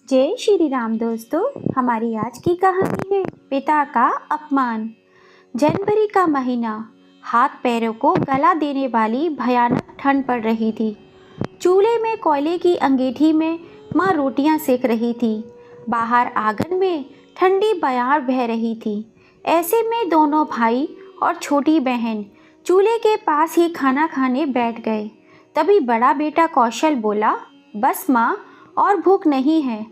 जय श्री राम दोस्तों। हमारी आज की कहानी है पिता का अपमान। जनवरी का महीना, हाथ पैरों को गला देने वाली भयानक ठंड पड़ रही थी। चूल्हे में कोयले की अंगीठी में माँ रोटियां सेक रही थी। बाहर आंगन में ठंडी बयार बह रही थी। ऐसे में दोनों भाई और छोटी बहन चूल्हे के पास ही खाना खाने बैठ गए। तभी बड़ा बेटा कौशल बोला, बस माँ, और भूख नहीं है,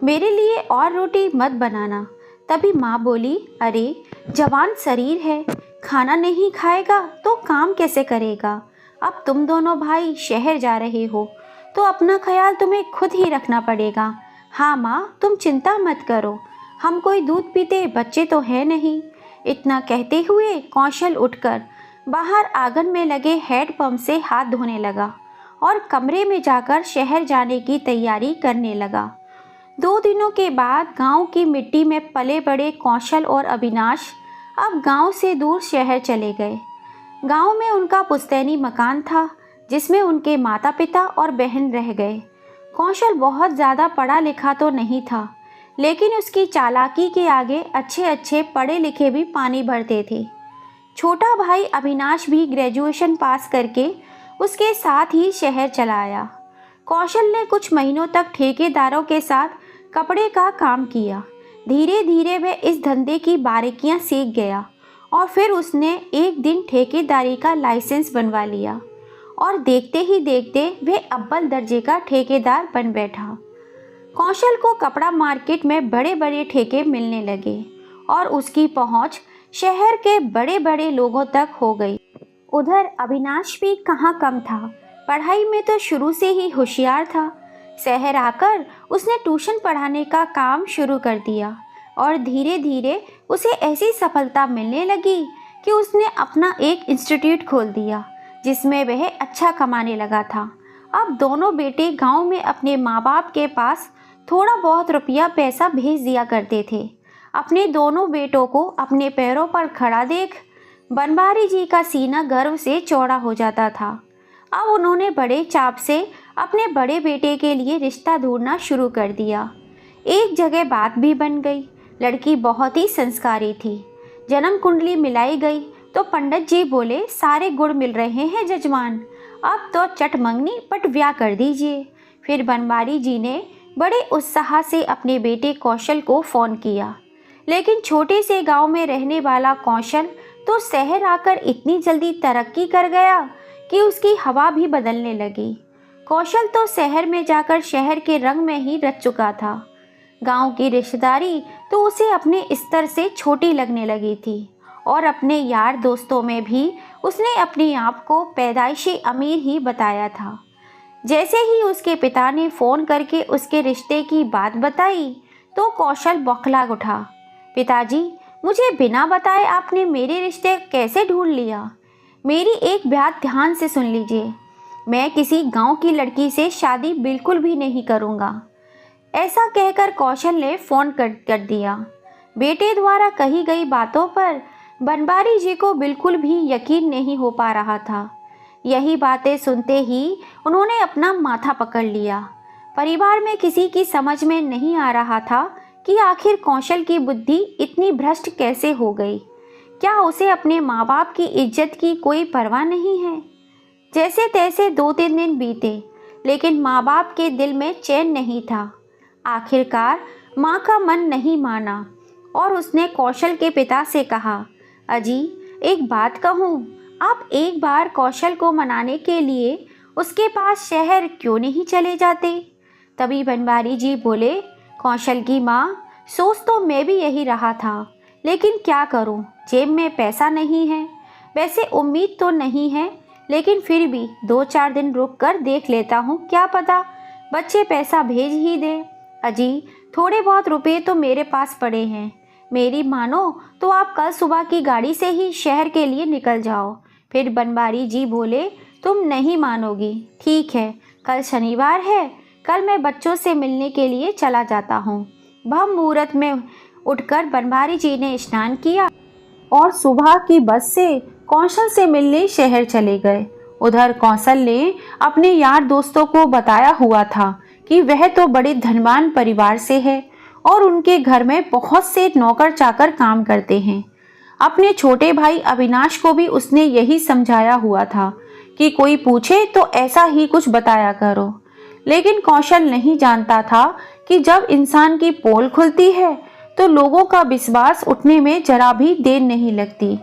मेरे लिए और रोटी मत बनाना। तभी माँ बोली, अरे जवान शरीर है, खाना नहीं खाएगा तो काम कैसे करेगा। अब तुम दोनों भाई शहर जा रहे हो तो अपना ख्याल तुम्हें खुद ही रखना पड़ेगा। हाँ माँ, तुम चिंता मत करो, हम कोई दूध पीते बच्चे तो है नहीं। इतना कहते हुए कौशल उठकर बाहर आंगन में लगे हैंडपंप से हाथ धोने लगा और कमरे में जाकर शहर जाने की तैयारी करने लगा। 2 दिनों के बाद गांव की मिट्टी में पले बड़े कौशल और अविनाश अब गांव से दूर शहर चले गए। गांव में उनका पुश्तैनी मकान था जिसमें उनके माता पिता और बहन रह गए। कौशल बहुत ज़्यादा पढ़ा लिखा तो नहीं था, लेकिन उसकी चालाकी के आगे अच्छे अच्छे पढ़े लिखे भी पानी भरते थे। छोटा भाई अविनाश भी ग्रेजुएशन पास करके उसके साथ ही शहर चला आया। कौशल ने कुछ महीनों तक ठेकेदारों के साथ कपड़े का काम किया। धीरे धीरे वह इस धंधे की बारीकियां सीख गया और फिर उसने एक दिन ठेकेदारी का लाइसेंस बनवा लिया और देखते ही देखते वह अव्वल दर्जे का ठेकेदार बन बैठा। कौशल को कपड़ा मार्केट में बड़े बड़े ठेके मिलने लगे और उसकी पहुंच शहर के बड़े बड़े लोगों तक हो गई। उधर अविनाश भी कहाँ कम था, पढ़ाई में तो शुरू से ही होशियार था। शहर आकर उसने ट्यूशन पढ़ाने का काम शुरू कर दिया और धीरे धीरे उसे ऐसी सफलता मिलने लगी कि उसने अपना एक इंस्टीट्यूट खोल दिया जिसमें वह अच्छा कमाने लगा था। अब दोनों बेटे गांव में अपने माँ बाप के पास थोड़ा बहुत रुपया पैसा भेज दिया करते थे। अपने दोनों बेटों को अपने पैरों पर खड़ा देख बनवारी जी का सीना गर्व से चौड़ा हो जाता था। अब उन्होंने बड़े चाप से अपने बड़े बेटे के लिए रिश्ता ढूंढना शुरू कर दिया। एक जगह बात भी बन गई। लड़की बहुत ही संस्कारी थी। जन्म कुंडली मिलाई गई तो पंडित जी बोले, सारे गुण मिल रहे हैं जजमान, अब तो चट मंगनी पट ब्याह कर दीजिए। फिर बनवारी जी ने बड़े उत्साह से अपने बेटे कौशल को फ़ोन किया, लेकिन छोटे से गांव में रहने वाला कौशल तो शहर आकर इतनी जल्दी तरक्की कर गया कि उसकी हवा भी बदलने लगी। कौशल तो शहर में जाकर शहर के रंग में ही रच चुका था। गांव की रिश्तेदारी तो उसे अपने स्तर से छोटी लगने लगी थी और अपने यार दोस्तों में भी उसने अपने आप को पैदाइशी अमीर ही बताया था। जैसे ही उसके पिता ने फ़ोन करके उसके रिश्ते की बात बताई तो कौशल बौखला उठा। पिताजी, मुझे बिना बताए आपने मेरे रिश्ते कैसे ढूंढ लिया? मेरी एक बात ध्यान से सुन लीजिए, मैं किसी गांव की लड़की से शादी बिल्कुल भी नहीं करूंगा। ऐसा कहकर कौशल ने फ़ोन कट कर दिया। बेटे द्वारा कही गई बातों पर बनवारी जी को बिल्कुल भी यकीन नहीं हो पा रहा था। यही बातें सुनते ही उन्होंने अपना माथा पकड़ लिया। परिवार में किसी की समझ में नहीं आ रहा था कि आखिर कौशल की बुद्धि इतनी भ्रष्ट कैसे हो गई। क्या उसे अपने माँ बाप की इज्जत की कोई परवाह नहीं है? जैसे तैसे 2-3 दिन बीते, लेकिन माँ बाप के दिल में चैन नहीं था। आखिरकार माँ का मन नहीं माना और उसने कौशल के पिता से कहा, अजी एक बात कहूँ, आप एक बार कौशल को मनाने के लिए उसके पास शहर क्यों नहीं चले जाते? तभी बनवारी जी बोले, कौशल की माँ, सोच तो मैं भी यही रहा था, लेकिन क्या करूँ, जेब में पैसा नहीं है। वैसे उम्मीद तो नहीं है, लेकिन फिर भी 2-4 दिन रुक कर देख लेता हूँ, क्या पता बच्चे पैसा भेज ही दें। अजी थोड़े बहुत रुपए तो मेरे पास पड़े हैं, मेरी मानो तो आप कल सुबह की गाड़ी से ही शहर के लिए निकल जाओ। फिर बनवारी जी बोले, तुम नहीं मानोगी, ठीक है, कल शनिवार है, कल मैं बच्चों से मिलने के लिए चला जाता हूँ। ब्रह्म मुहूर्त में उठकर बनवारी जी ने स्नान किया और सुबह की बस से कौशल से मिलने शहर चले गए। उधर कौशल ने अपने यार दोस्तों को बताया हुआ था कि वह तो बड़े धनवान परिवार से है और उनके घर में बहुत से नौकर चाकर काम करते हैं। अपने छोटे भाई अविनाश को भी उसने यही समझाया हुआ था कि कोई पूछे तो ऐसा ही कुछ बताया करो, लेकिन कौशल नहीं जानता था कि जब इंसान की पोल खुलती है तो लोगों का विश्वास उठने में जरा भी देर नहीं लगती।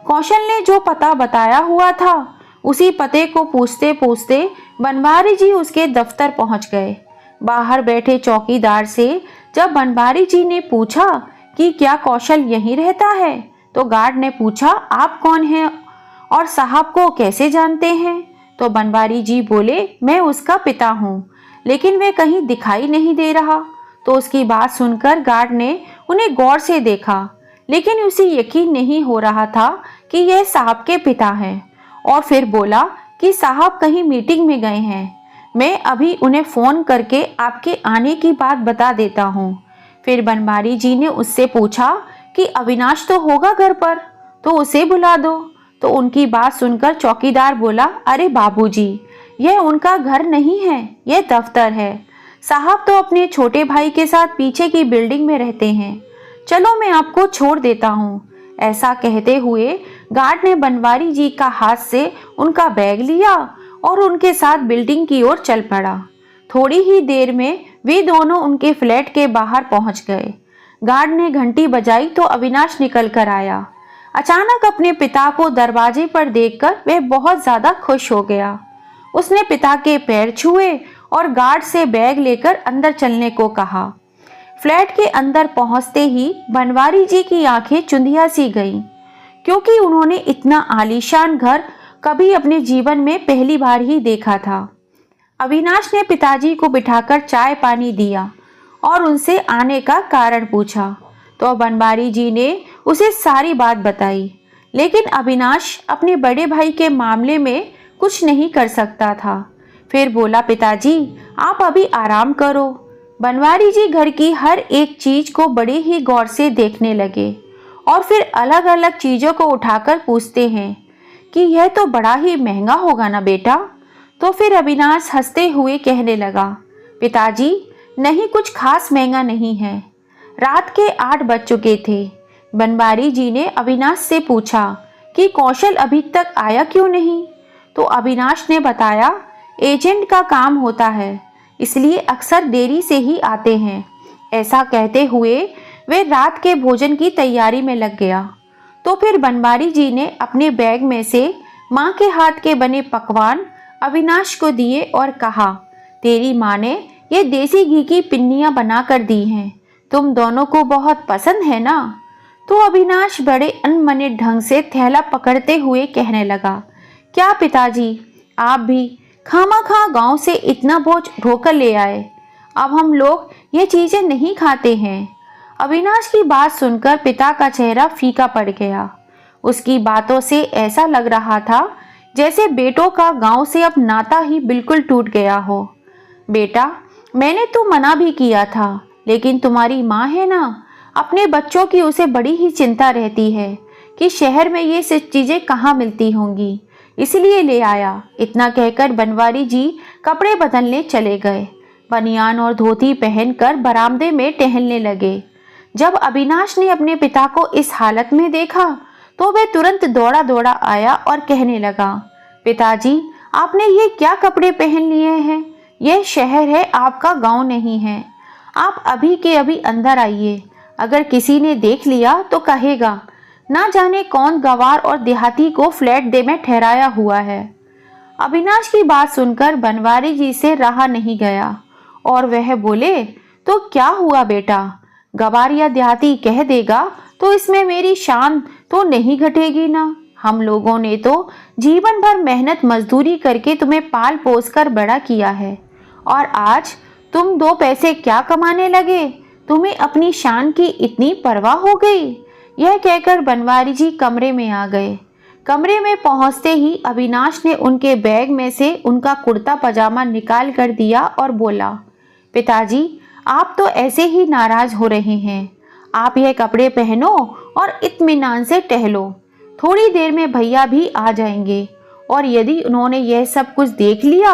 कौशल ने जो पता बताया हुआ था उसी पते को पूछते पूछते बनवारी जी उसके दफ्तर पहुंच गए। बाहर बैठे चौकीदार से जब बनवारी जी ने पूछा कि क्या कौशल यहीं रहता है, तो गार्ड ने पूछा आप कौन हैं और साहब को कैसे जानते हैं। तो बनवारी जी बोले मैं उसका पिता हूँ, लेकिन वे कहीं दिखाई नहीं दे रहा। तो उसकी बात सुनकर गार्ड ने उन्हें गौर से देखा, लेकिन उसे यकीन नहीं हो रहा था कि यह साहब के पिता हैं, और फिर बोला कि साहब कहीं मीटिंग में गए हैं, मैं अभी उन्हें फ़ोन करके आपके आने की बात बता देता हूँ। फिर बनवारी जी ने उससे पूछा कि अविनाश तो होगा घर पर, तो उसे बुला दो। तो उनकी बात सुनकर चौकीदार बोला अरे बाबूजी, यह उनका घर नहीं है, यह दफ्तर है। साहब तो अपने छोटे भाई के साथ पीछे की बिल्डिंग में रहते हैं, चलो मैं आपको छोड़ देता हूँ। ऐसा कहते हुए गार्ड ने बनवारी जी का हाथ से उनका बैग लिया और उनके साथ बिल्डिंग की ओर चल पड़ा। थोड़ी ही देर में वे दोनों उनके फ्लैट के बाहर पहुंच गए। गार्ड ने घंटी बजाई तो अविनाश निकल कर आया। अचानक अपने पिता को दरवाजे पर देखकर वह बहुत ज्यादा खुश हो गया। उसने पिता के पैर छुए और गार्ड से बैग लेकर अंदर चलने को कहा। फ्लैट के अंदर पहुंचते ही बनवारी जी की आंखें चुंधिया सी गईं, क्योंकि उन्होंने इतना आलीशान घर कभी अपने जीवन में पहली बार ही देखा था। अविनाश ने पिताजी को बिठाकर चाय पानी दिया और उनसे आने का कारण पूछा, तो बनवारी जी ने उसे सारी बात बताई, लेकिन अविनाश अपने बड़े भाई के मामले में कुछ नहीं कर सकता था। फिर बोला पिताजी आप अभी आराम करो। बनवारी जी घर की हर एक चीज को बड़े ही गौर से देखने लगे और फिर अलग अलग चीजों को उठाकर पूछते हैं कि यह तो बड़ा ही महंगा होगा ना बेटा। तो फिर अविनाश हंसते हुए कहने लगा पिताजी नहीं, कुछ खास महंगा नहीं है। रात के 8 बज चुके थे। बनवारी जी ने अविनाश से पूछा कि कौशल अभी तक आया क्यों नहीं। तो अविनाश ने बताया एजेंट का काम होता है, इसलिए अक्सर देरी से ही आते हैं। ऐसा कहते हुए वे रात के भोजन की तैयारी में लग गया। तो फिर बनवारी जी ने अपने बैग में से माँ के हाथ के बने पकवान अविनाश को दिए और कहा तेरी माँ ने ये देसी घी की पिन्नियाँ बना कर दी हैं, तुम दोनों को बहुत पसंद है ना। तो अविनाश बड़े अनमने ढंग से थैला पकड़ते हुए कहने लगा क्या पिताजी, आप भी खामाखा गांव से इतना बोझ ढोकर ले आए, अब हम लोग ये चीजें नहीं खाते हैं। अविनाश की बात सुनकर पिता का चेहरा फीका पड़ गया। उसकी बातों से ऐसा लग रहा था जैसे बेटों का गांव से अब नाता ही बिल्कुल टूट गया हो। बेटा मैंने तो मना भी किया था, लेकिन तुम्हारी माँ है ना, अपने बच्चों की उसे बड़ी ही चिंता रहती है कि शहर में ये सब चीजें कहाँ मिलती होंगी, इसलिए ले आया। इतना कहकर बनवारी जी कपड़े बदलने चले गए। बनियान और धोती पहनकर बरामदे में टहलने लगे। जब अविनाश ने अपने पिता को इस हालत में देखा तो वह तुरंत दौड़ा दौड़ा आया और कहने लगा पिताजी आपने ये क्या कपड़े पहन लिए हैं, यह शहर है, आपका गांव नहीं है। आप अभी के अभी अंदर आइए, अगर किसी ने देख लिया तो कहेगा ना जाने कौन गवार और देहाती को फ्लैट दे में ठहराया हुआ है। अविनाश की बात सुनकर बनवारी जी से रहा नहीं गया और वह बोले तो क्या हुआ बेटा, गवार या देहाती कह देगा तो इसमें मेरी शान तो नहीं घटेगी ना। हम लोगों ने तो जीवन भर मेहनत मजदूरी करके तुम्हें पाल पोस कर बड़ा किया है, और आज तुम 2 पैसे क्या कमाने लगे, तुम्हें अपनी शान की इतनी परवाह हो गई। यह कहकर बनवारी जी कमरे में आ गए। कमरे में पहुंचते ही अविनाश ने उनके बैग में से उनका कुर्ता पजामा निकाल कर दिया और बोला पिताजी आप तो ऐसे ही नाराज हो रहे हैं, आप यह कपड़े पहनो और इत्मीनान से टहलो, थोड़ी देर में भैया भी आ जाएंगे, और यदि उन्होंने यह सब कुछ देख लिया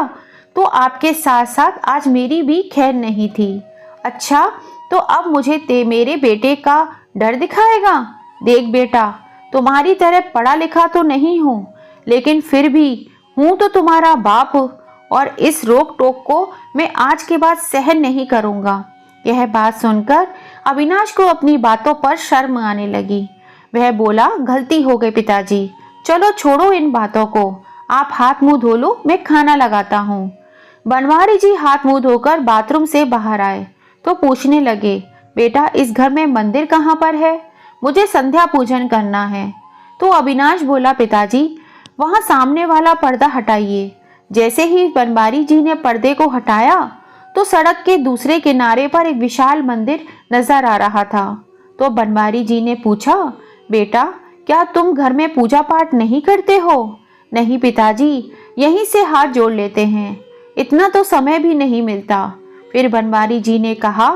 तो आपके साथ साथ आज मेरी भी खैर नहीं थी। अच्छा, तो अब मुझे मेरे बेटे का डर दिखाएगा? देख बेटा, तुम्हारी तरह पढ़ा लिखा तो नहीं हूँ, लेकिन फिर भी हूँ तो तुम्हारा बाप, और इस रोक टोक को मैं आज के बाद सहन नहीं करूँगा। यह बात सुनकर अविनाश को अपनी बातों पर शर्म आने लगी। वह बोला, गलती हो गई पिताजी, चलो छोड़ो इन बातों को, आप हाथ मुंह धो लो, मैं खाना लगाता हूँ। बनवारी जी हाथ मुंह धोकर बाथरूम से बाहर आए तो पूछने लगे, बेटा इस घर में मंदिर कहाँ पर है? मुझे संध्या पूजन करना है। तो अविनाश बोला, पिताजी वहाँ सामने वाला पर्दा हटाइए। जैसे ही बनवारी जी ने पर्दे को हटाया तो सड़क के दूसरे किनारे पर एक विशाल मंदिर नजर आ रहा था। तो बनवारी जी ने पूछा, बेटा क्या तुम घर में पूजा पाठ नहीं करते हो? नहीं पिताजी, यहीं से हाथ जोड़ लेते हैं, इतना तो समय भी नहीं मिलता। फिर बनवारी जी ने कहा,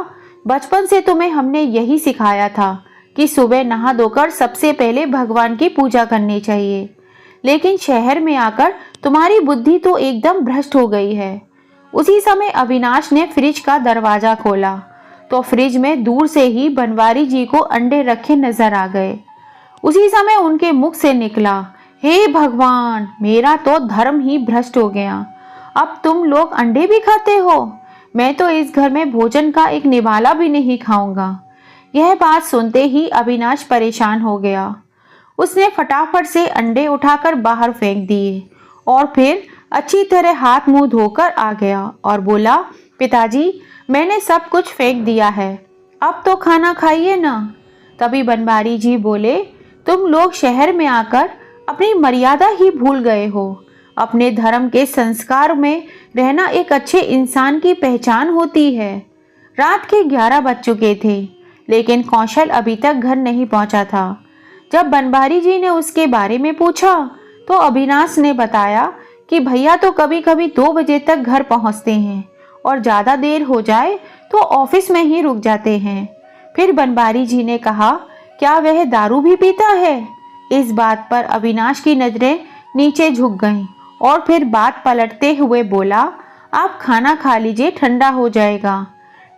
बचपन से तुम्हें हमने यही सिखाया था कि सुबह नहा धोकर सबसे पहले भगवान की पूजा करनी चाहिए, लेकिन शहर में आकर तुम्हारी बुद्धि तो एकदम भ्रष्ट हो गई है। उसी समय अविनाश ने फ्रिज का दरवाजा खोला तो फ्रिज में दूर से ही बनवारी जी को अंडे रखे नजर आ गए। उसी समय उनके मुख से निकला, हे भगवान, मेरा तो धर्म ही भ्रष्ट हो गया, अब तुम लोग अंडे भी खाते हो? मैं तो इस घर में भोजन का एक निवाला भी नहीं खाऊंगा। यह बात सुनते ही अविनाश परेशान हो गया। उसने फटाफट से अंडे उठाकर बाहर फेंक दिए और फिर अच्छी तरह हाथ मुंह धोकर आ गया और बोला, पिताजी मैंने सब कुछ फेंक दिया है, अब तो खाना खाइए ना। तभी बनवारी जी बोले, तुम लोग शहर में आकर अपनी मर्यादा ही भूल गए हो। अपने धर्म के संस्कार में रहना एक अच्छे इंसान की पहचान होती है। रात के 11 बज चुके थे, लेकिन कौशल अभी तक घर नहीं पहुंचा था। जब बनवारी जी ने उसके बारे में पूछा तो अविनाश ने बताया कि भैया तो कभी कभी 2 बजे तक घर पहुंचते हैं और ज़्यादा देर हो जाए तो ऑफिस में ही रुक जाते हैं। फिर बनवारी जी ने कहा, क्या वह दारू भी पीता है? इस बात पर अविनाश की नज़रें नीचे झुक गईं और फिर बात पलटते हुए बोला, आप खाना खा लीजिए, ठंडा हो जाएगा।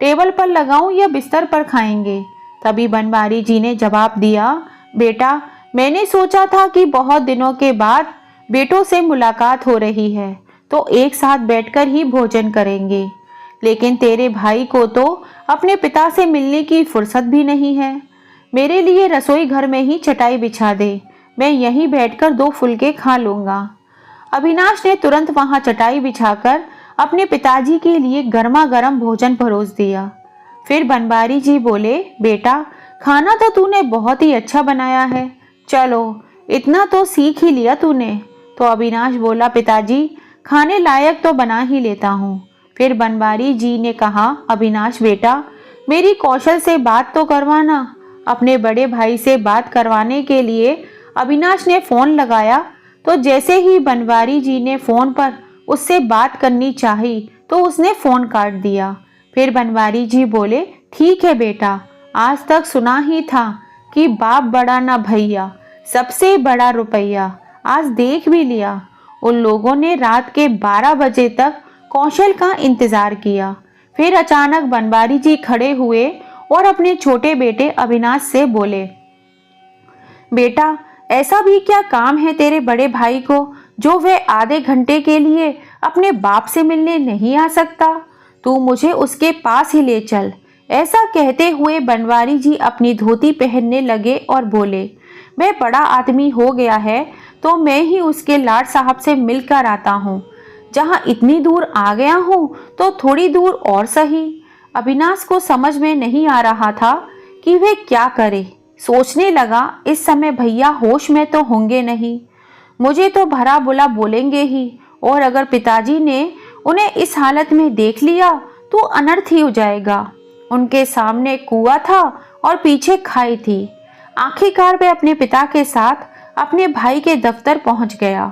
टेबल पर लगाऊं या बिस्तर पर खाएंगे? तभी बनवारी जी ने जवाब दिया, बेटा मैंने सोचा था कि बहुत दिनों के बाद बेटों से मुलाकात हो रही है तो एक साथ बैठकर ही भोजन करेंगे, लेकिन तेरे भाई को तो अपने पिता से मिलने की फुर्सत भी नहीं है। मेरे लिए रसोई घर में ही चटाई बिछा दे, मैं यहीं बैठकर 2 फुलके खा लूँगा। अविनाश ने तुरंत वहाँ चटाई बिछाकर अपने पिताजी के लिए गर्मा गर्म भोजन परोस दिया। फिर बनवारी जी बोले, बेटा खाना तो तूने बहुत ही अच्छा बनाया है, चलो इतना तो सीख ही लिया तूने। तो अविनाश बोला, पिताजी खाने लायक तो बना ही लेता हूँ। फिर बनवारी जी ने कहा, अविनाश बेटा मेरी कौशल से बात तो करवाना। अपने बड़े भाई से बात करवाने के लिए अविनाश ने फ़ोन लगाया तो जैसे ही बनवारी जी ने फ़ोन पर उससे बात करनी चाही तो उसने फ़ोन काट दिया। फिर बनवारी जी बोले, ठीक है बेटा, आज तक सुना ही था कि बाप बड़ा ना भैया, सबसे बड़ा रुपया, आज देख भी लिया। उन लोगों ने रात के 12 बजे तक कौशल का इंतजार किया। फिर अचानक बनवारी जी खड़े हुए और अपने छोटे बेटे अविनाश से बोले, बेटा ऐसा भी क्या काम है तेरे बड़े भाई को जो वह आधे घंटे के लिए अपने बाप से मिलने नहीं आ सकता? तू मुझे उसके पास ही ले चल। ऐसा कहते हुए बनवारी जी अपनी धोती पहनने लगे और बोले, वह बड़ा आदमी हो गया है तो मैं ही उसके लाड साहब से मिलकर आता हूँ। जहाँ इतनी दूर आ गया हूँ तो थोड़ी दूर और सही। अविनाश को समझ में नहीं आ रहा था कि वह क्या करे। सोचने लगा, इस समय भैया होश में तो होंगे नहीं, मुझे तो भला बुरा बोलेंगे ही, और अगर पिताजी ने उन्हें इस हालत में देख लिया तो अनर्थ ही हो जाएगा। उनके सामने कुआं था और पीछे खाई थी। आखिरकार वे अपने पिता के साथ अपने भाई के दफ्तर पहुंच गया।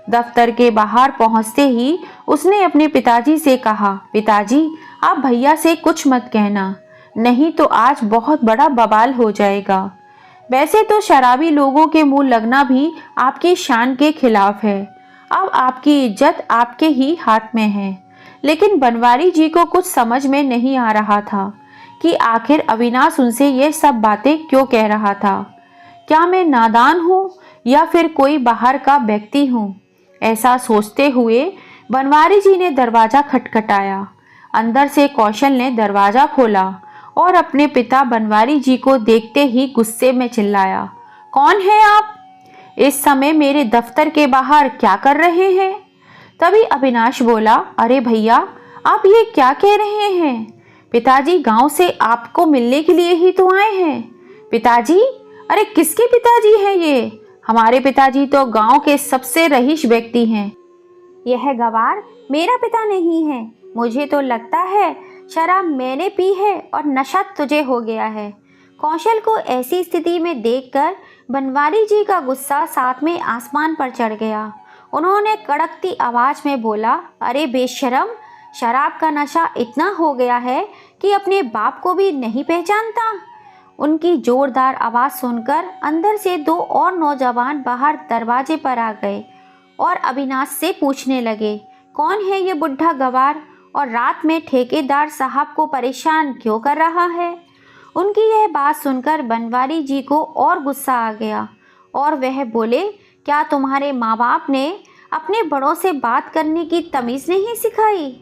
दफ्तर के बाहर पहुंचते ही उसने अपने पिताजी से कहा, पिताजी आप भैया से कुछ मत कहना, नहीं तो आज बहुत बड़ा बवाल हो जाएगा। वैसे तो शराबी लोगों के मुंह लगना भी आपकी शान के खिलाफ है। अब आपकी इज्जत आपके ही हाथ में है। लेकिन बनवारी जी को कुछ समझ में नहीं आ रहा था कि आखिर अविनाश उनसे ये सब बातें क्यों कह रहा था। क्या मैं नादान हूँ या फिर कोई बाहर का व्यक्ति हूँ? ऐसा सोचते हुए बनवारी जी ने दरवाजा खटखटाया। अंदर से कौशल ने दरवाजा खोला और अपने पिता बनवारी जी को देखते ही गुस्से में चिल्लाया, कौन है आप? इस समय मेरे दफ्तर के बाहर क्या कर रहे हैं? तभी अविनाश बोला, अरे भैया, आप ये क्या कह रहे हैं? पिताजी गांव से आपको मिलने के लिए ही तो आए हैं। पिताजी? अरे किसके पिताजी हैं ये? हमारे पिताजी तो गांव के सबसे रईस व्यक्ति हैं। यह गवार मेरा पिता नहीं है। मुझे तो लगता है शराब मैंने पी है और नशा तुझे हो गया है। कौशल को ऐसी स्थिति में देखकर बनवारी जी का गुस्सा साथ में आसमान पर चढ़ गया। उन्होंने कड़कती आवाज में बोला, अरे बेशरम, शराब का नशा इतना हो गया है कि अपने बाप को भी नहीं पहचानता। उनकी जोरदार आवाज़ सुनकर अंदर से दो और नौजवान बाहर दरवाजे पर आ गए और अविनाश से पूछने लगे, कौन है ये बुढ़ा गवार और रात में ठेकेदार साहब को परेशान क्यों कर रहा है? उनकी यह बात सुनकर बनवारी जी को और गुस्सा आ गया और वह बोले, क्या तुम्हारे माँ बाप ने अपने बड़ों से बात करने की तमीज़ नहीं सिखाई?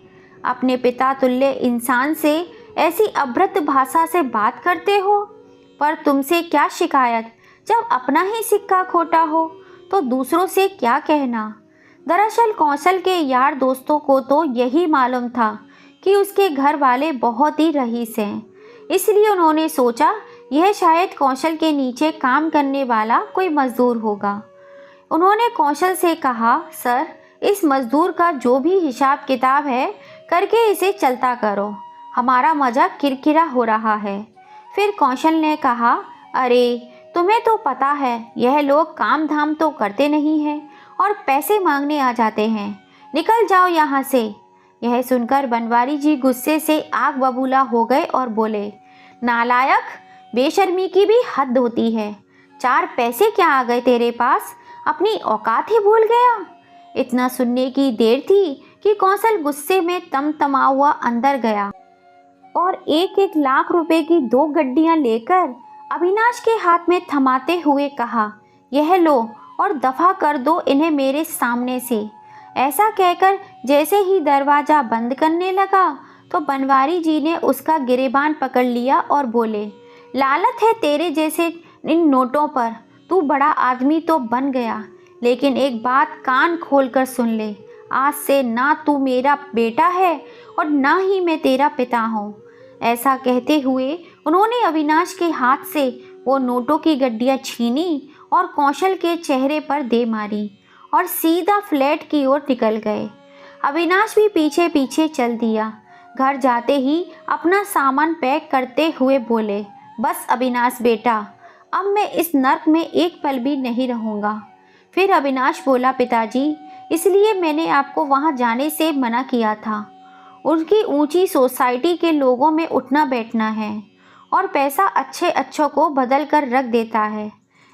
अपने पिता तुल्य इंसान से ऐसी अभद्र भाषा से बात करते हो? पर तुमसे क्या शिकायत, जब अपना ही सिक्का खोटा हो तो दूसरों से क्या कहना। दरअसल कौशल के यार दोस्तों को तो यही मालूम था कि उसके घर वाले बहुत ही रईस हैं, इसलिए उन्होंने सोचा यह शायद कौशल के नीचे काम करने वाला कोई मजदूर होगा। उन्होंने कौशल से कहा, सर, इस मजदूर का जो भी हिसाब किताब है करके इसे चलता करो, हमारा मजाक किरकिरा हो रहा है। फिर कौशल ने कहा, अरे तुम्हें तो पता है यह लोग काम धाम तो करते नहीं हैं और पैसे मांगने आ जाते हैं, निकल जाओ यहाँ से। यह सुनकर बनवारी जी गुस्से से आग बबूला हो गए और बोले, नालायक, बेशर्मी की भी हद होती है। 4 पैसे क्या आ गए तेरे पास, अपनी औकात ही भूल गया। इतना सुनने की देर थी कि कौशल गुस्से में तमतमा हुआ अंदर गया और 1-1 लाख रुपए की 2 गड्डियां लेकर अविनाश के हाथ में थमाते हुए कहा, यह लो और दफा कर दो इन्हें मेरे सामने से। ऐसा कहकर जैसे ही दरवाज़ा बंद करने लगा तो बनवारी जी ने उसका गिरेबान पकड़ लिया और बोले, लालत है तेरे जैसे इन नोटों पर, तू बड़ा आदमी तो बन गया, लेकिन एक बात कान खोल कर सुन ले, आज से ना तू मेरा बेटा है और ना ही मैं तेरा पिता हूँ। ऐसा कहते हुए उन्होंने अविनाश के हाथ से वो नोटों की गड्डियाँ छीनी और कौशल के चेहरे पर दे मारी और सीधा फ्लैट की ओर निकल गए। अविनाश भी पीछे पीछे चल दिया। घर जाते ही अपना सामान पैक करते हुए बोले, बस अविनाश बेटा, अब मैं इस नर्क में एक पल भी नहीं रहूँगा। फिर अविनाश बोला, पिताजी, इसलिए मैंने आपको वहाँ जाने से मना किया था। उनकी ऊंची सोसाइटी के लोगों में उठना बैठना है और पैसा अच्छे अच्छों को बदल कर रख देता है।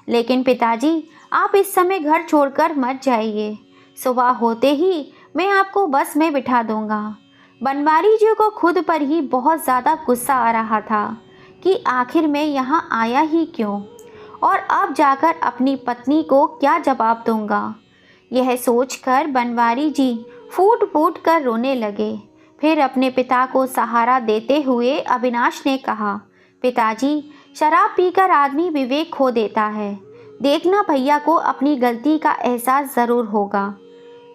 लेकिन पिताजी, आप इस समय घर छोड़कर मत जाइए, सुबह होते ही मैं आपको बस में बिठा दूंगा। बनवारी जी को खुद पर ही बहुत ज़्यादा गुस्सा आ रहा था कि आखिर मैं यहाँ आया ही क्यों और अब जाकर अपनी पत्नी को क्या जवाब दूंगा। यह सोचकर बनवारी जी फूट फूट कर रोने लगे। फिर अपने पिता को सहारा देते हुए अविनाश ने कहा, पिताजी, शराब पीकर आदमी विवेक खो देता है, देखना भैया को अपनी गलती का एहसास ज़रूर होगा।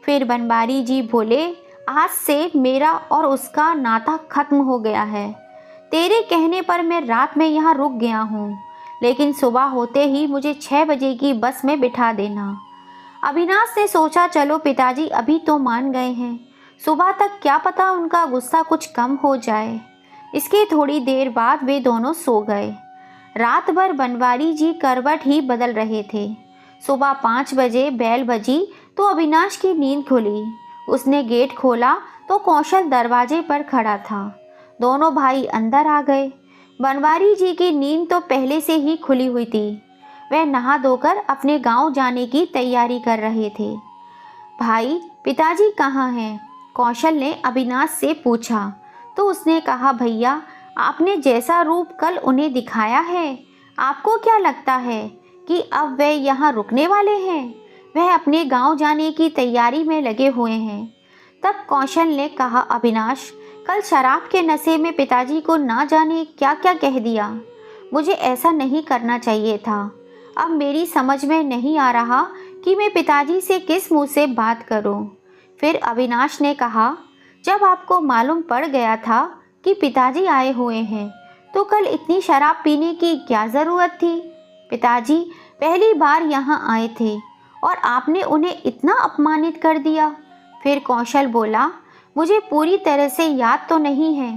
फिर बनवारी जी बोले, आज से मेरा और उसका नाता खत्म हो गया है। तेरे कहने पर मैं रात में यहाँ रुक गया हूँ, लेकिन सुबह होते ही मुझे 6 बजे की बस में बिठा देना। अविनाश ने सोचा, चलो पिताजी अभी तो मान गए हैं, सुबह तक क्या पता उनका गुस्सा कुछ कम हो जाए। इसके थोड़ी देर बाद वे दोनों सो गए। रात भर बनवारी जी करवट ही बदल रहे थे। सुबह 5 बजे बेल बजी तो अविनाश की नींद खुली। उसने गेट खोला तो कौशल दरवाजे पर खड़ा था। दोनों भाई अंदर आ गए। बनवारी जी की नींद तो पहले से ही खुली हुई थी। वह नहा धोकर अपने गांव जाने की तैयारी कर रहे थे। भाई, पिताजी कहाँ हैं? कौशल ने अविनाश से पूछा तो उसने कहा, भैया आपने जैसा रूप कल उन्हें दिखाया है, आपको क्या लगता है कि अब वे यहाँ रुकने वाले हैं? वह अपने गांव जाने की तैयारी में लगे हुए हैं। तब कौशल ने कहा, अविनाश कल शराब के नशे में पिताजी को ना जाने क्या क्या कह दिया। मुझे ऐसा नहीं करना चाहिए था। अब मेरी समझ में नहीं आ रहा कि मैं पिताजी से किस मुंह से बात करूं। फिर अविनाश ने कहा, जब आपको मालूम पड़ गया था कि पिताजी आए हुए हैं तो कल इतनी शराब पीने की क्या ज़रूरत थी? पिताजी पहली बार यहाँ आए थे और आपने उन्हें इतना अपमानित कर दिया। फिर कौशल बोला, मुझे पूरी तरह से याद तो नहीं है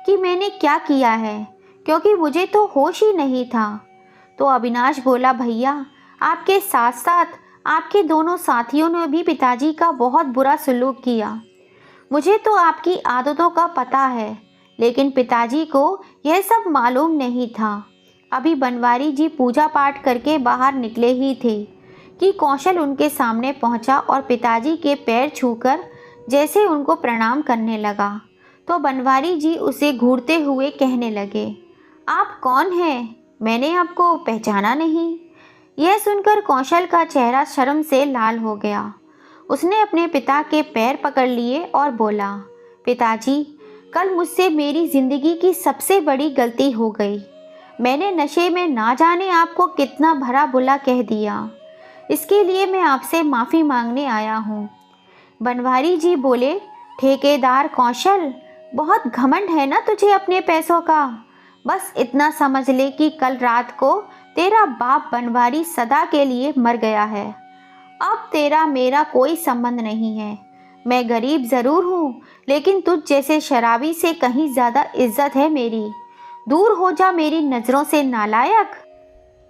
कि मैंने क्या किया है, क्योंकि मुझे तो होश ही नहीं था। तो अविनाश बोला, भैया आपके साथ साथ आपके दोनों साथियों ने भी पिताजी का बहुत बुरा सलूक किया। मुझे तो आपकी आदतों का पता है, लेकिन पिताजी को यह सब मालूम नहीं था। अभी बनवारी जी पूजा पाठ करके बाहर निकले ही थे कि कौशल उनके सामने पहुंचा और पिताजी के पैर छूकर जैसे उनको प्रणाम करने लगा तो बनवारी जी उसे घूरते हुए कहने लगे, आप कौन हैं? मैंने आपको पहचाना नहीं। यह सुनकर कौशल का चेहरा शर्म से लाल हो गया। उसने अपने पिता के पैर पकड़ लिए और बोला, पिताजी कल मुझसे मेरी ज़िंदगी की सबसे बड़ी गलती हो गई। मैंने नशे में ना जाने आपको कितना भला बुरा कह दिया। इसके लिए मैं आपसे माफ़ी मांगने आया हूँ। बनवारी जी बोले, ठेकेदार कौशल, बहुत घमंड है ना तुझे अपने पैसों का। बस इतना समझ ले कि कल रात को तेरा बाप बनवारी सदा के लिए मर गया है। अब तेरा मेरा कोई संबंध नहीं है। मैं गरीब ज़रूर हूँ, लेकिन तुझ जैसे शराबी से कहीं ज़्यादा इज्जत है मेरी। दूर हो जा मेरी नज़रों से नालायक।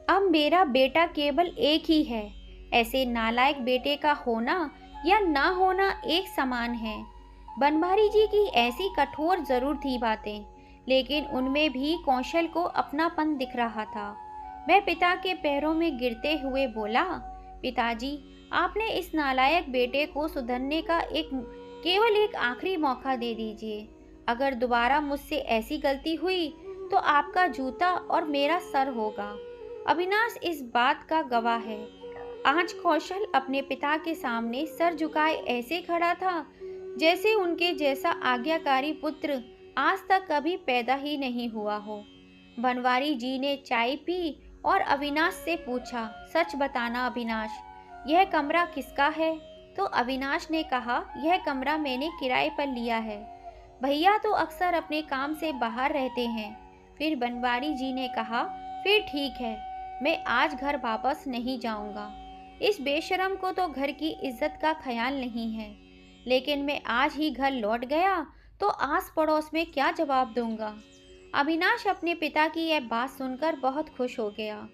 अब मेरा बेटा केवल एक ही है। ऐसे नालायक बेटे का होना या ना होना एक समान है। बनवारी जी की ऐसी कठोर ज़रूर थी बातें, लेकिन उनमें भी कौशल को अपनापन दिख रहा था। वह पिता के पैरों में गिरते हुए बोला, पिताजी आपने इस नालायक बेटे को सुधरने का केवल एक आखिरी मौका दे दीजिए। अगर दोबारा मुझसे ऐसी गलती हुई तो आपका जूता और मेरा सर होगा। अविनाश इस बात का गवाह है। आज कौशल अपने पिता के सामने सर झुकाए ऐसे खड़ा था जैसे उनके जैसा आज्ञाकारी पुत्र आज तक कभी पैदा ही नहीं हुआ हो। बनवारी जी ने चाय पी और अविनाश से पूछा, सच बताना अविनाश, यह कमरा किसका है? तो अविनाश ने कहा, यह कमरा मैंने किराए पर लिया है। भैया तो अक्सर अपने काम से बाहर रहते हैं। फिर बनवारी जी ने कहा, फिर ठीक है, मैं आज घर वापस नहीं जाऊंगा। इस बेशरम को तो घर की इज्जत का ख्याल नहीं है, लेकिन मैं आज ही घर लौट गया तो आस पड़ोस में क्या जवाब दूंगा। अविनाश अपने पिता की यह बात सुनकर बहुत खुश हो गया।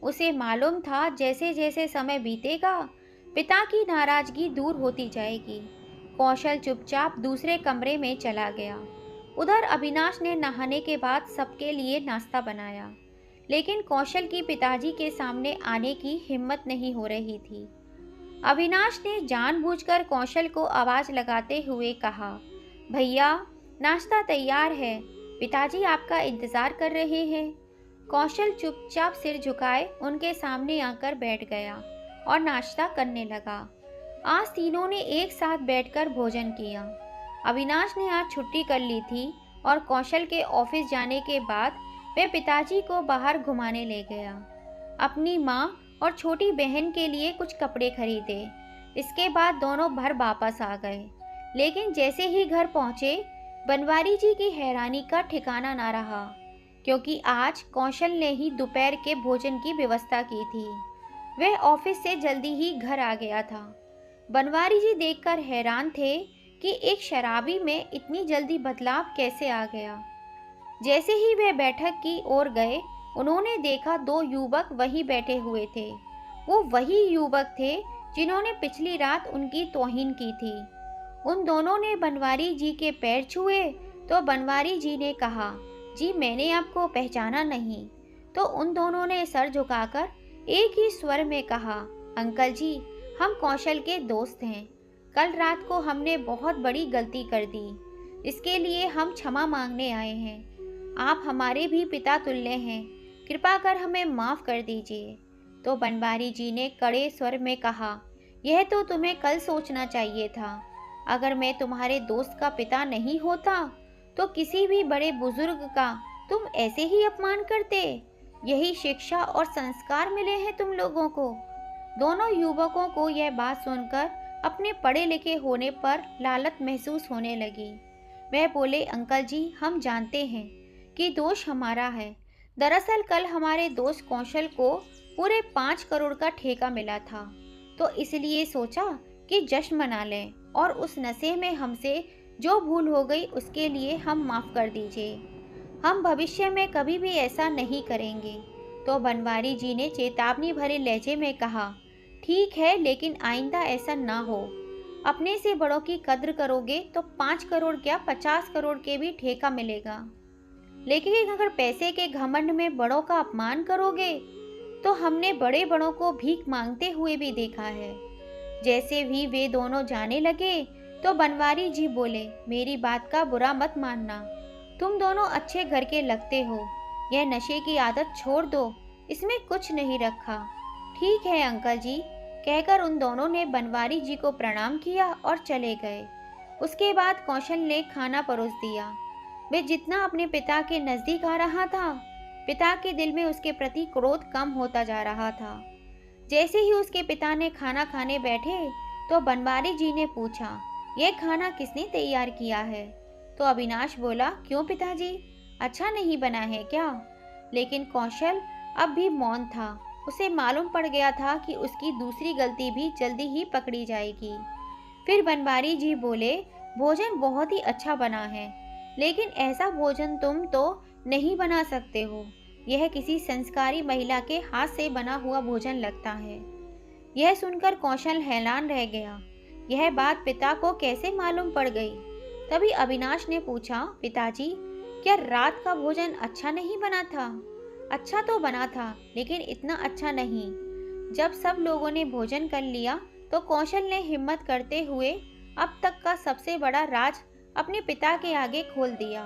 उसे मालूम था जैसे जैसे समय बीतेगा पिता की नाराजगी दूर होती जाएगी। कौशल चुपचाप दूसरे कमरे में चला गया। उधर अविनाश ने नहाने के बाद सबके लिए नाश्ता बनाया, लेकिन कौशल की पिताजी के सामने आने की हिम्मत नहीं हो रही थी। अविनाश ने जानबूझकर कौशल को आवाज़ लगाते हुए कहा, भैया नाश्ता तैयार है, पिताजी आपका इंतज़ार कर रहे हैं। कौशल चुपचाप सिर झुकाए उनके सामने आकर बैठ गया और नाश्ता करने लगा। आज तीनों ने एक साथ बैठकर भोजन किया। अविनाश ने आज छुट्टी कर ली थी और कौशल के ऑफिस जाने के बाद वह पिताजी को बाहर घुमाने ले गया। अपनी माँ और छोटी बहन के लिए कुछ कपड़े खरीदे। इसके बाद दोनों घर वापस आ गए, लेकिन जैसे ही घर पहुँचे बनवारी जी की हैरानी का ठिकाना ना रहा, क्योंकि आज कौशल ने ही दोपहर के भोजन की व्यवस्था की थी। वह ऑफिस से जल्दी ही घर आ गया था। बनवारी जी देखकर हैरान थे कि एक शराबी में इतनी जल्दी बदलाव कैसे आ गया। जैसे ही वे बैठक की ओर गए, उन्होंने देखा दो युवक वहीं बैठे हुए थे। वो वही युवक थे जिन्होंने पिछली रात उनकी तौहीन की थी। उन दोनों ने बनवारी जी के पैर छुए तो बनवारी जी ने कहा, जी मैंने आपको पहचाना नहीं। तो उन दोनों ने सर झुकाकर एक ही स्वर में कहा, अंकल जी हम कौशल के दोस्त हैं। कल रात को हमने बहुत बड़ी गलती कर दी, इसके लिए हम क्षमा मांगने आए हैं। आप हमारे भी पिता तुल्य हैं, कृपा कर हमें माफ़ कर दीजिए। तो बनवारी जी ने कड़े स्वर में कहा, यह तो तुम्हें कल सोचना चाहिए था। अगर मैं तुम्हारे दोस्त का पिता नहीं होता तो किसी भी बड़े बुजुर्ग का तुम ऐसे ही अपमान करते। यही शिक्षा और संस्कार मिले हैं तुम लोगों को। दोनों युवकों को यह बात सुनकर अपने पढ़े लिखे होने पर लालच महसूस होने लगी। वह बोले, अंकल जी, हम जानते हैं कि दोष हमारा है। दरअसल कल हमारे दोस्त कौशल को पूरे 5 करोड़ का ठेका मिला था, तो इसलिए सोचा कि जश्न मना लें और उस नशे में हमसे जो भूल हो गई उसके लिए हम माफ़ कर दीजिए। हम भविष्य में कभी भी ऐसा नहीं करेंगे। तो बनवारी जी ने चेतावनी भरे लहजे में कहा, ठीक है, लेकिन आइंदा ऐसा ना हो। अपने से बड़ों की कद्र करोगे तो 5 करोड़ क्या 50 करोड़ के भी ठेका मिलेगा। लेकिन अगर पैसे के घमंड में बड़ों का अपमान करोगे तो हमने बड़े बड़ों को भीख मांगते हुए भी देखा है। जैसे ही वे दोनों जाने लगे तो बनवारी जी बोले, मेरी बात का बुरा मत मानना, तुम दोनों अच्छे घर के लगते हो। यह नशे की आदत छोड़ दो, इसमें कुछ नहीं रखा। ठीक है अंकल जी, कहकर उन दोनों ने बनवारी जी को प्रणाम किया और चले गए। उसके बाद कौशल ने खाना परोस दिया। वे जितना अपने पिता के नज़दीक आ रहा था, पिता के दिल में उसके प्रति क्रोध कम होता जा रहा था। जैसे ही उसके पिता ने खाना खाने बैठे तो बनवारी जी ने पूछा, यह खाना किसने तैयार किया है? तो अविनाश बोला, क्यों पिताजी, अच्छा नहीं बना है क्या? लेकिन कौशल अब भी मौन था। उसे मालूम पड़ गया था कि उसकी दूसरी गलती भी जल्दी ही पकड़ी जाएगी। फिर बनवारी जी बोले, भोजन बहुत ही अच्छा बना है, लेकिन ऐसा भोजन तुम तो नहीं बना सकते हो। यह किसी संस्कारी महिला के हाथ से बना हुआ भोजन लगता है। यह सुनकर कौशल हैरान रह गया। यह बात पिता को कैसे मालूम पड़ गई? तभी अविनाश ने पूछा, पिताजी, क्या रात का भोजन अच्छा नहीं बना था? अच्छा तो बना था, लेकिन इतना अच्छा नहीं। जब सब लोगों ने भोजन कर लिया तो कौशल ने हिम्मत करते हुए अब तक का सबसे बड़ा राज अपने पिता के आगे खोल दिया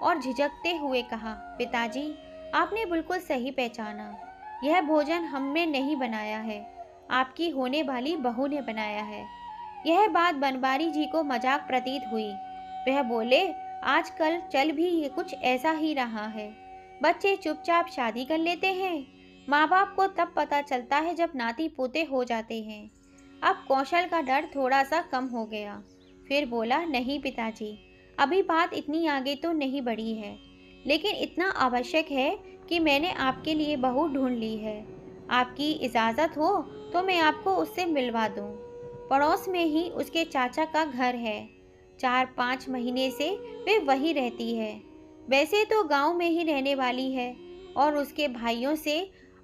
और झिझकते हुए कहा, पिताजी, आपने बिल्कुल सही पहचाना। यह भोजन हमने नहीं बनाया है, आपकी होने वाली बहू ने बनाया है। यह बात बनवारी जी को मजाक प्रतीत हुई। वह बोले, आजकल चल भी ये कुछ ऐसा ही रहा है। बच्चे चुपचाप शादी कर लेते हैं। माँ बाप को तब पता चलता है जब नाती पोते हो जाते हैं। अब कौशल का डर थोड़ा सा कम हो गया। फिर बोला, नहीं पिताजी, अभी बात इतनी आगे तो नहीं बढ़ी है, लेकिन इतना आवश्यक है कि मैंने आपके लिए बहू ढूंढ ली है। आपकी इजाज़त हो तो मैं आपको उससे मिलवा दूं। पड़ोस में ही उसके चाचा का घर है। 4-5 महीने से वे वहीं रहती है। वैसे तो गांव में ही रहने वाली है और उसके भाइयों से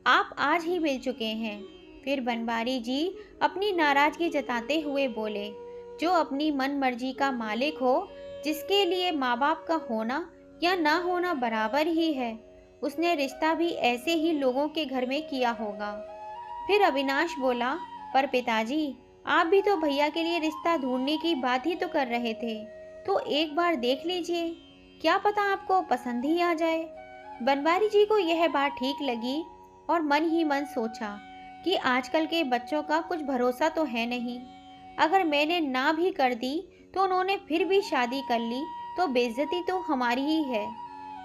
आप आज ही मिल चुके हैं। फिर बनवारी जी अपनी नाराज़गी जताते हुए बोले, जो अपनी मन मर्जी का मालिक हो, जिसके लिए माँ बाप का होना या ना होना बराबर ही है, उसने रिश्ता भी ऐसे ही लोगों के घर में किया होगा। फिर अविनाश बोला, पर पिताजी, आप भी तो भैया के लिए रिश्ता ढूंढने की बात ही तो कर रहे थे, तो एक बार देख लीजिए, क्या पता आपको पसंद ही आ जाए। बनवारी जी को यह बात ठीक लगी और मन ही मन सोचा कि आजकल के बच्चों का कुछ भरोसा तो है नहीं। अगर मैंने ना भी कर दी तो उन्होंने फिर भी शादी कर ली तो बेइज्जती तो हमारी ही है।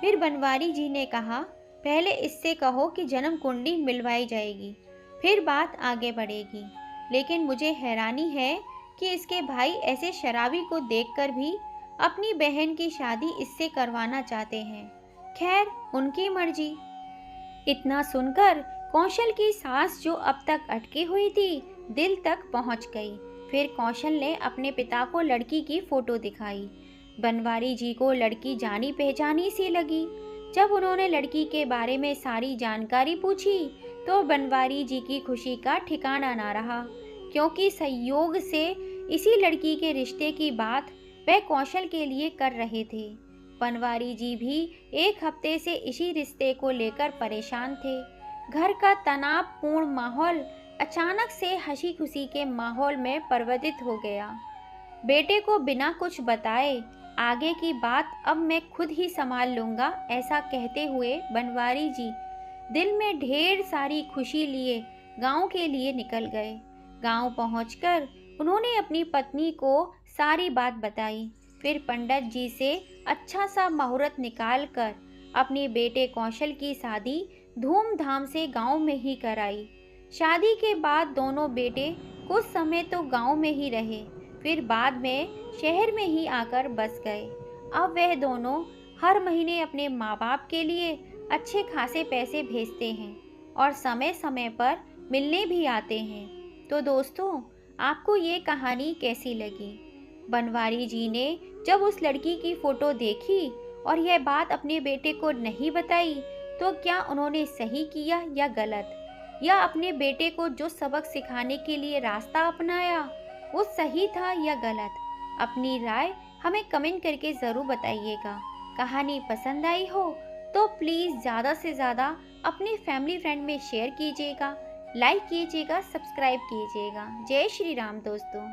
फिर बनवारी जी ने कहा, पहले इससे कहो कि जन्म कुंडली मिलवाई जाएगी, फिर बात आगे बढ़ेगी। लेकिन मुझे हैरानी है कि इसके भाई ऐसे शराबी को देखकर भी अपनी बहन की शादी इससे करवाना चाहते हैं। खैर, उनकी मर्जी। इतना सुनकर कौशल की सांस जो अब तक अटकी हुई थी, दिल तक पहुंच गई। फिर कौशल ने अपने पिता को लड़की की फोटो दिखाई। बनवारी जी को लड़की जानी पहचानी सी लगी। जब उन्होंने लड़की के बारे में सारी जानकारी पूछी तो बनवारी जी की खुशी का ठिकाना ना रहा, क्योंकि संयोग से इसी लड़की के रिश्ते की बात वह कौशल के लिए कर रहे थे। बनवारी जी भी एक हफ्ते से इसी रिश्ते को लेकर परेशान थे। घर का तनावपूर्ण माहौल अचानक से हंसी खुशी के माहौल में परिवर्तित हो गया। बेटे को बिना कुछ बताए आगे की बात अब मैं खुद ही संभाल लूंगा, ऐसा कहते हुए बनवारी जी दिल में ढेर सारी खुशी लिए गांव के लिए निकल गए। गांव पहुंचकर उन्होंने अपनी पत्नी को सारी बात बताई। फिर पंडित जी से अच्छा सा मुहूर्त निकाल कर अपने बेटे कौशल की शादी धूमधाम से गांव में ही कराई। शादी के बाद दोनों बेटे कुछ समय तो गांव में ही रहे, फिर बाद में शहर में ही आकर बस गए। अब वह दोनों हर महीने अपने माँ बाप के लिए अच्छे खासे पैसे भेजते हैं और समय समय पर मिलने भी आते हैं। तो दोस्तों, आपको ये कहानी कैसी लगी? बनवारी जी ने जब उस लड़की की फोटो देखी और यह बात अपने बेटे को नहीं बताई, तो क्या उन्होंने सही किया या गलत? या अपने बेटे को जो सबक सिखाने के लिए रास्ता अपनाया वो सही था या गलत? अपनी राय हमें कमेंट करके ज़रूर बताइएगा। कहानी पसंद आई हो तो प्लीज़ ज़्यादा से ज़्यादा अपने फैमिली फ्रेंड में शेयर कीजिएगा, लाइक कीजिएगा, सब्सक्राइब कीजिएगा। जय श्री राम दोस्तों।